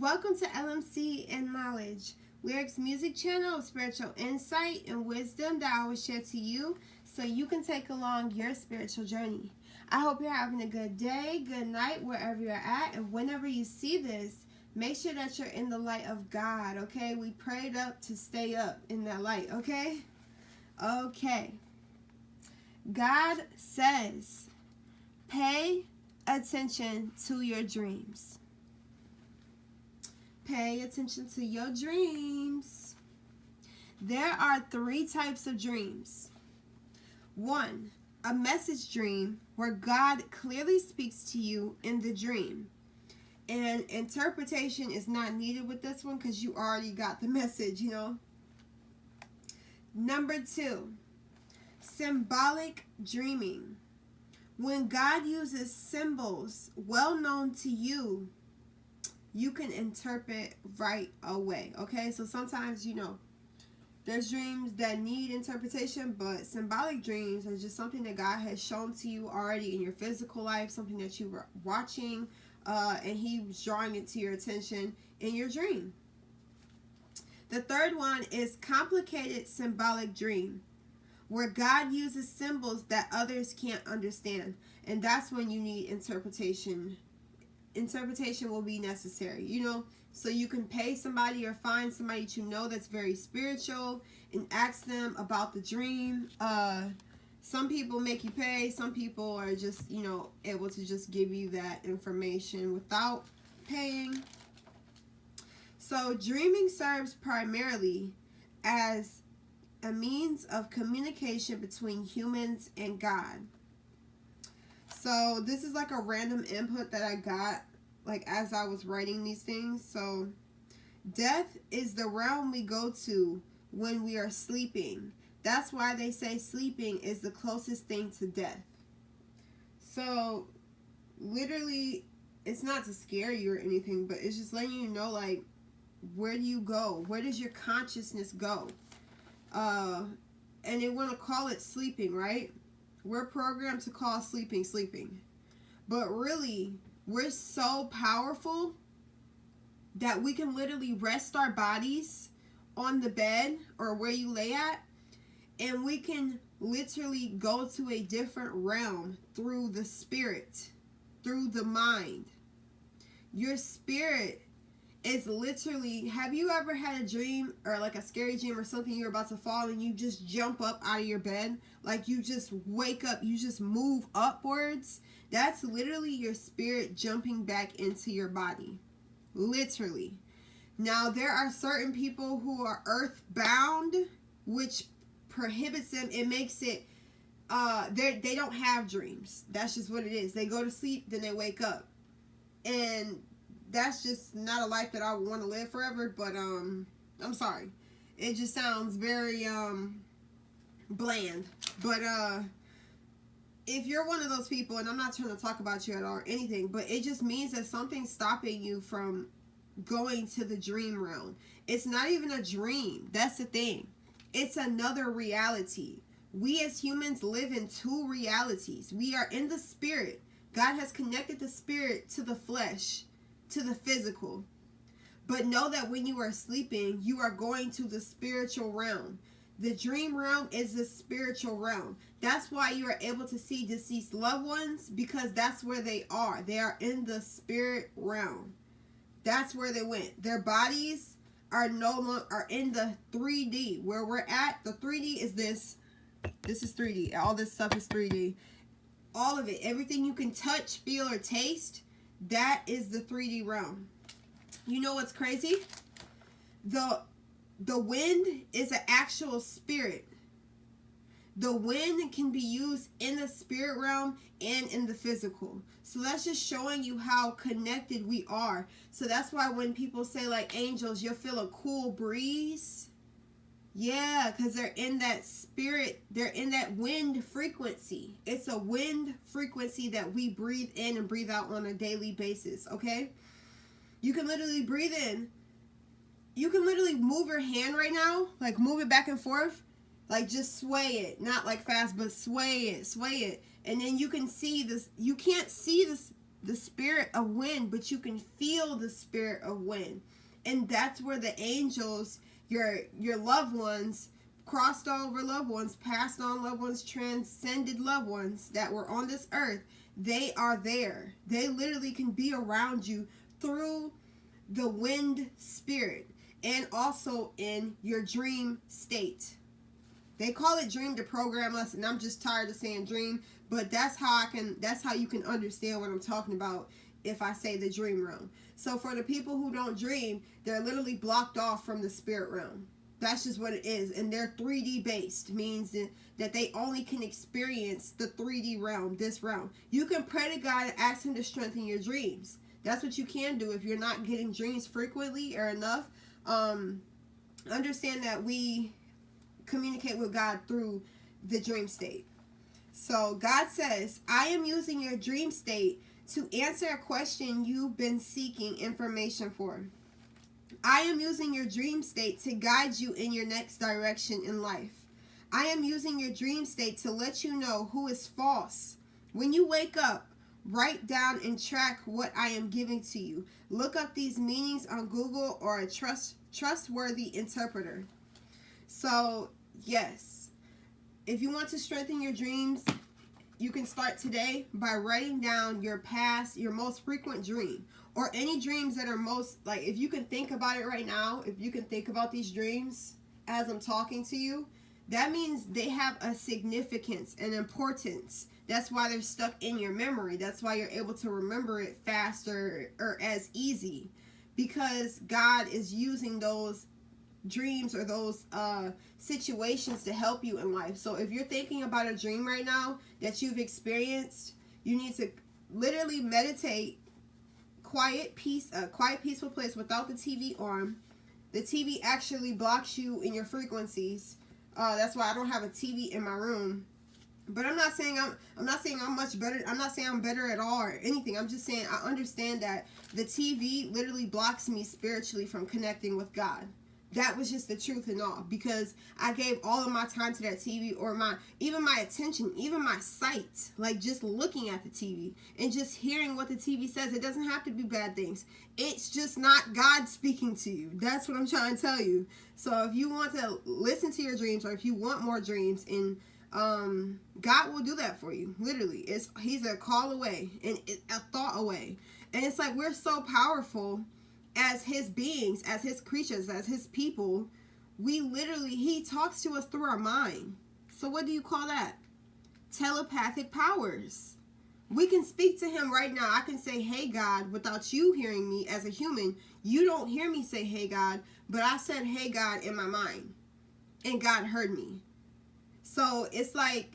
Welcome to LMC and Knowledge, Lyric's music channel of spiritual insight and wisdom that I will share to you so you can take along your spiritual journey. I hope you're having a good day, good night, wherever you're at, and whenever you see this, make sure that you're in the light of God, okay? We prayed up to stay up in that light, okay? Okay. God says, pay attention to your dreams. Pay attention to your dreams. There are 3 types of dreams. 1, a message dream where God clearly speaks to you in the dream. And interpretation is not needed with this one because you already got the message, you know. Number 2, symbolic dreaming. When God uses symbols well known to you, you can interpret right away, okay? So sometimes, you know, there's dreams that need interpretation, but symbolic dreams are just something that God has shown to you already in your physical life, something that you were watching, and He was drawing it to your attention in your dream. The third one is complicated symbolic dream, where God uses symbols that others can't understand, and that's when you need interpretation. Interpretation will be necessary, you know, so you can pay somebody or find somebody that you know that's very spiritual and ask them about the dream. Some people make you pay, some people are just, you know, able to just give you that information without paying. So dreaming serves primarily as a means of communication between humans and God. So this is like a random input that I got like as I was writing these things. So death is the realm we go to when we are sleeping. That's why they say sleeping is the closest thing to death. So literally, it's not to scare you or anything, but it's just letting you know, like, where do you go? Where does your consciousness go? And they want to call it sleeping, right? We're programmed to call sleeping. But really, we're so powerful that we can literally rest our bodies on the bed or where you lay at, and we can literally go to a different realm through the spirit, through the mind. Your spirit is literally, have you ever had a dream or like a scary dream or something, you're about to fall and you just jump up out of your bed? Like you just wake up, you just move upwards. That's literally your spirit jumping back into your body. Literally. Now there are certain people who are earthbound, which prohibits them. It makes it, they don't have dreams. That's just what it is. They go to sleep, then they wake up. And that's just not a life that I would want to live forever, but I'm sorry. It just sounds very bland. But if you're one of those people, and I'm not trying to talk about you at all or anything, but it just means that something's stopping you from going to the dream realm. It's not even a dream. That's the thing. It's another reality. We as humans live in 2 realities. We are in the spirit. God has connected the spirit to the flesh, to the physical. But know that when you are sleeping, you are going to the spiritual realm. The dream realm is the spiritual realm. That's why you are able to see deceased loved ones, because that's where they are. They are in the spirit realm. That's where they went. Their bodies are no longer are in the 3D. Where we're at, the 3D is this. This is 3D. All this stuff is 3D. All of it, everything you can touch, feel, or taste, that is the 3D realm. You know what's crazy? The wind is an actual spirit. The wind can be used in the spirit realm and in the physical. So that's just showing you how connected we are. So that's why when people say like angels, you'll feel a cool breeze. Yeah, because they're in that spirit. They're in that wind frequency. It's a wind frequency that we breathe in and breathe out on a daily basis, okay? You can literally breathe in. You can literally move your hand right now, like move it back and forth. Like just sway it, not like fast, but sway it. And then you can see this. You can't see this the spirit of wind, but you can feel the spirit of wind. And that's where the angels, your loved ones, crossed over loved ones, passed on loved ones, transcended loved ones that were on this earth, they are there. They literally can be around you through the wind spirit, and also in your dream state. They call it dream to program us, and I'm just tired of saying dream, but that's how you can understand what I'm talking about if I say the dream realm. So for the people who don't dream, they're literally blocked off from the spirit realm. That's just what it is. And they're 3D based, means that they only can experience the 3D realm, this realm. You can pray to God and ask him to strengthen your dreams. That's what you can do if you're not getting dreams frequently or enough. Understand that we communicate with God through the dream state. So God says, I am using your dream state to answer a question you've been seeking information for. I am using your dream state to guide you in your next direction in life. I am using your dream state to let you know who is false. When you wake up, write down and track what I am giving to you. Look up these meanings on Google or a trustworthy interpreter. So, yes, if you want to strengthen your dreams, you can start today by writing down your most frequent dream, or any dreams that are most, like, if you can think about it right now, if you can think about these dreams as I'm talking to you, that means they have a significance and importance. That's why they're stuck in your memory. That's why you're able to remember it faster or as easy, because God is using those dreams or those situations to help you in life. So if you're thinking about a dream right now that you've experienced, you need to literally meditate, quiet, peaceful place without the TV on. The TV actually blocks you in your frequencies. That's why I don't have a TV in my room. But I'm not saying I'm much better. I'm not saying I'm better at all or anything. I'm just saying I understand that the TV literally blocks me spiritually from connecting with God. That was just the truth and all, because I gave all of my time to that TV, or even my attention, even my sight, like just looking at the TV and just hearing what the TV says. It doesn't have to be bad things. It's just not God speaking to you. That's what I'm trying to tell you. So if you want to listen to your dreams, or if you want more dreams, and God will do that for you. Literally, he's a call away and a thought away. And it's like, we're so powerful as his beings, as his creatures, as his people. He talks to us through our mind. So what do you call that? Telepathic powers. We can speak to him right now. I can say, hey God, without you hearing me as a human. You don't hear me say, hey God, but I said, hey God, in my mind, and God heard me. So it's like,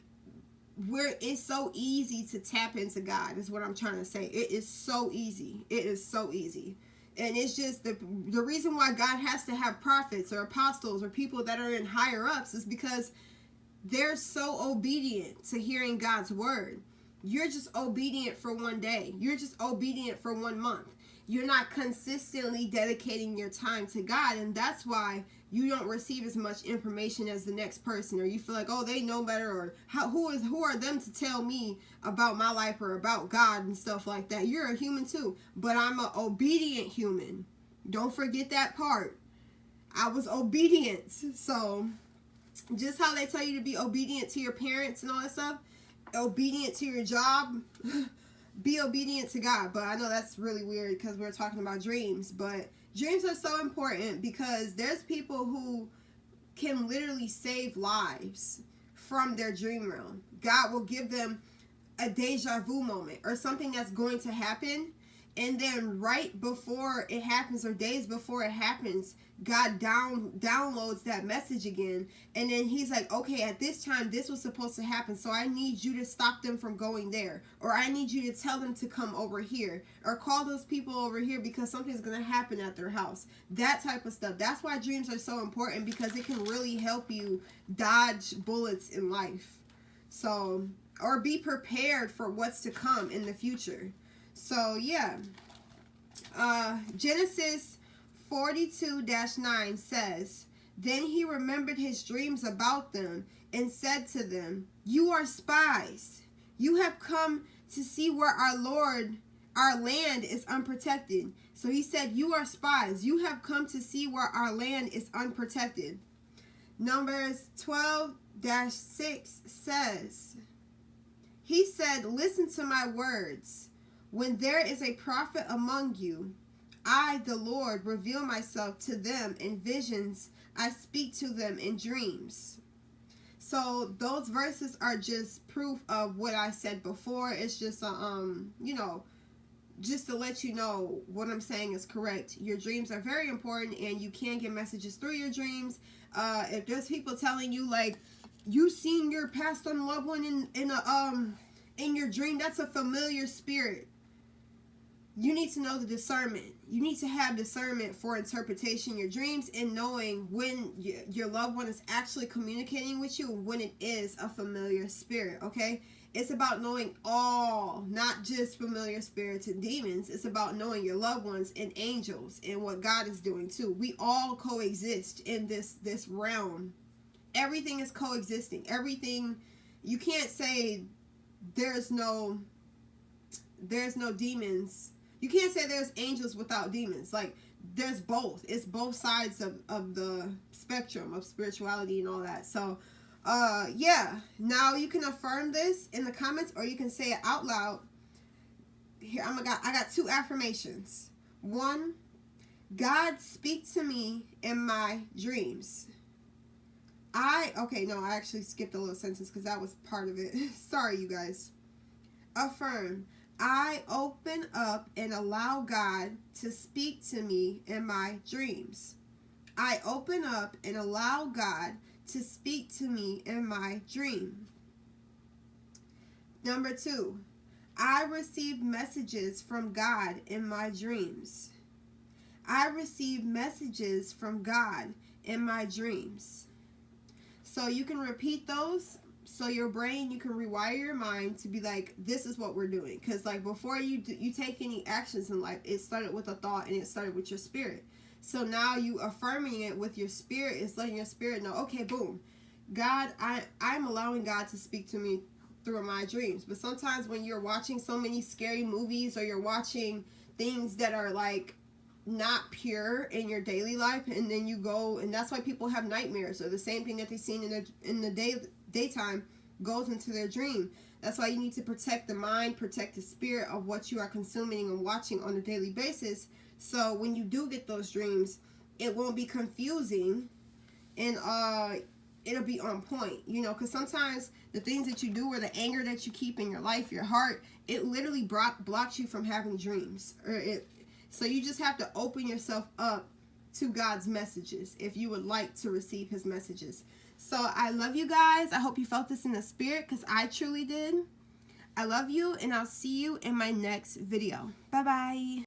it's so easy to tap into God, is what I'm trying to say. It is so easy. It is so easy. And it's just the reason why God has to have prophets or apostles or people that are in higher ups is because they're so obedient to hearing God's word. You're just obedient for one day. You're just obedient for 1 month. You're not consistently dedicating your time to God, and that's why you don't receive as much information as the next person, or you feel like, oh, they know better, or who are them to tell me about my life or about God and stuff like that. You're a human too, but I'm an obedient human. Don't forget that part. I was obedient. So just how they tell you to be obedient to your parents and all that stuff, obedient to your job, be obedient to God. But I know that's really weird because we're talking about dreams, but dreams are so important because there's people who can literally save lives from their dream realm. God will give them a deja vu moment or something that's going to happen, and then right before it happens or days before it happens, God downloads that message again, and then he's like, okay, at this time this was supposed to happen, so I need you to stop them from going there, or I need you to tell them to come over here, or call those people over here because something's going to happen at their house. That type of stuff. That's why dreams are so important, because it can really help you dodge bullets in life. So, or be prepared for what's to come in the future. So yeah, Genesis 42-9 says, then he remembered his dreams about them and said to them, you are spies. You have come to see where our Lord Our land is unprotected. So he said, you are spies. You have come to see where our land is unprotected. Numbers 12-6 says, he said, listen to my words. When there is a prophet among you, I, the Lord, reveal myself to them in visions. I speak to them in dreams. So those verses are just proof of what I said before. It's just just to let you know what I'm saying is correct. Your dreams are very important, and you can get messages through your dreams. If there's people telling you like you seen your passed on loved one in your dream, that's a familiar spirit. You need to know the discernment. You need to have discernment for interpretation your dreams and knowing when your loved one is actually communicating with you and when it is a familiar spirit, okay? It's about knowing all, not just familiar spirits and demons. It's about knowing your loved ones and angels and what God is doing too. We all coexist in this realm. Everything is coexisting. Everything, you can't say there's no demons. You can't say there's angels without demons. Like, there's both. It's both sides of the spectrum of spirituality and all that. So, yeah. Now, you can affirm this in the comments, or you can say it out loud. Here, I got 2 affirmations. 1, God, speak to me in my dreams. I actually skipped a little sentence because that was part of it. Sorry, you guys. Affirm. I open up and allow God to speak to me in my dreams. I open up and allow God to speak to me in my dream. Number 2, I receive messages from God in my dreams. I receive messages from God in my dreams. So you can repeat those. So your brain, you can rewire your mind to be like, this is what we're doing. Because like before you take any actions in life, it started with a thought and it started with your spirit. So now you affirming it with your spirit is letting your spirit know, okay, boom, God, I'm allowing God to speak to me through my dreams. But sometimes when you're watching so many scary movies, or you're watching things that are like not pure in your daily life, and then you go, and that's why people have nightmares, or the same thing that they've seen in the daytime goes into their dream. That's why you need to protect the mind, protect the spirit of what you are consuming and watching on a daily basis. So when you do get those dreams, it won't be confusing, and it'll be on point, because sometimes the things that you do, or the anger that you keep in your life, your heart, it literally blocks you from having dreams. So you just have to open yourself up to God's messages if you would like to receive his messages. So I love you guys. I hope you felt this in the spirit, because I truly did. I love you, and I'll see you in my next video. Bye-bye.